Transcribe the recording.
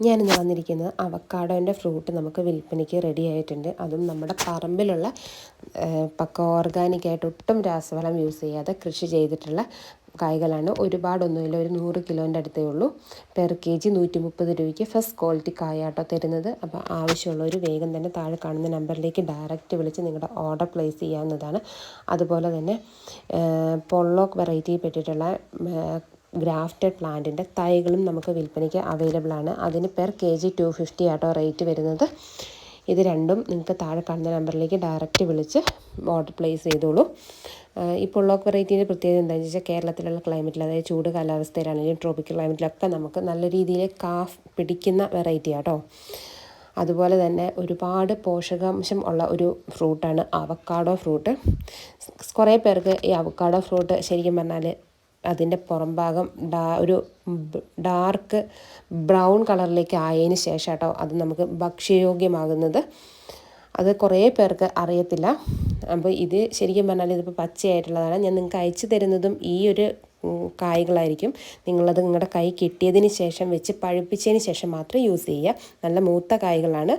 ഞാനിന്ന് വന്നിരിക്കുന്നത് അവക്കാഡോൻ്റെ ഫ്രൂട്ട് നമുക്ക് വിൽപ്പനയ്ക്ക് റെഡി ആയിട്ടുണ്ട്. അതും നമ്മുടെ പറമ്പിലുള്ള പക്ക ഓർഗാനിക്കായിട്ട് ഒട്ടും രാസവളം യൂസ് ചെയ്യാതെ കൃഷി ചെയ്തിട്ടുള്ള കായ്കളാണ്. ഒരുപാടൊന്നുമില്ല, ഒരു 100 കിലോൻ്റെ അടുത്തേ ഉള്ളൂ. പെർ കെ ജി 130 രൂപയ്ക്ക് ഫസ്റ്റ് ക്വാളിറ്റി കായാട്ടോ തരുന്നത്. അപ്പോൾ ആവശ്യമുള്ളവർ വേഗം തന്നെ താഴെ കാണുന്ന നമ്പറിലേക്ക് ഡയറക്റ്റ് വിളിച്ച് നിങ്ങളുടെ ഓർഡർ പ്ലേസ് ചെയ്യാവുന്നതാണ്. അതുപോലെ തന്നെ പൊള്ളോക്ക് വെറൈറ്റിയിൽ പെട്ടിട്ടുള്ള ഗ്രാഫ്റ്റഡ് പ്ലാന്റിൻ്റെ തൈകളും നമുക്ക് വിൽപ്പനയ്ക്ക് അവൈലബിൾ ആണ്. അതിന് പെർ കെ ജി 250 ആട്ടോ റേറ്റ് വരുന്നത്. ഇത് രണ്ടും നിങ്ങൾക്ക് താഴെ കാണുന്ന നമ്പറിലേക്ക് ഡയറക്റ്റ് വിളിച്ച് ഓർഡർ പ്ലേസ് ചെയ്തോളൂ. ഈ പൊള്ളോക്ക് വെറൈറ്റീൻ്റെ പ്രത്യേകത എന്താണെന്ന് വെച്ചാൽ കേരളത്തിലുള്ള ക്ലൈമറ്റിൽ, അതായത് ചൂട് കാലാവസ്ഥയിലാണെങ്കിലും ട്രോപ്പിക്കൽ ക്ലൈമറ്റിലൊക്കെ നമുക്ക് നല്ല രീതിയിൽ പിടിക്കുന്ന വെറൈറ്റി ആട്ടോ. അതുപോലെ തന്നെ ഒരുപാട് പോഷകാംശം ഉള്ള ഒരു ഫ്രൂട്ടാണ് അവക്കാഡോ ഫ്രൂട്ട്. കുറേ പേർക്ക് ഈ അവക്കാഡോ ഫ്രൂട്ട് ശരിക്കും പറഞ്ഞാൽ അതിൻ്റെ പുറം ഭാഗം ഒരു ഡാർക്ക് ബ്രൗൺ കളറിലേക്ക് ആയതിന് ശേഷം കേട്ടോ അത് നമുക്ക് ഭക്ഷ്യയോഗ്യമാകുന്നത്. അത് കുറേ പേർക്ക് അറിയത്തില്ല. അപ്പോൾ ഇത് ശരിക്കും പറഞ്ഞാൽ ഇതിപ്പോൾ പച്ചയായിട്ടുള്ളതാണ്. ഞാൻ നിങ്ങൾക്ക് അയച്ചു തരുന്നതും ഈ ഒരു കായ്കളായിരിക്കും. നിങ്ങളത് നിങ്ങളുടെ കൈ കിട്ടിയതിന് ശേഷം വെച്ച് പഴുപ്പിച്ചതിന് ശേഷം മാത്രം യൂസ് ചെയ്യുക. നല്ല മൂത്ത കായ്കളാണ്.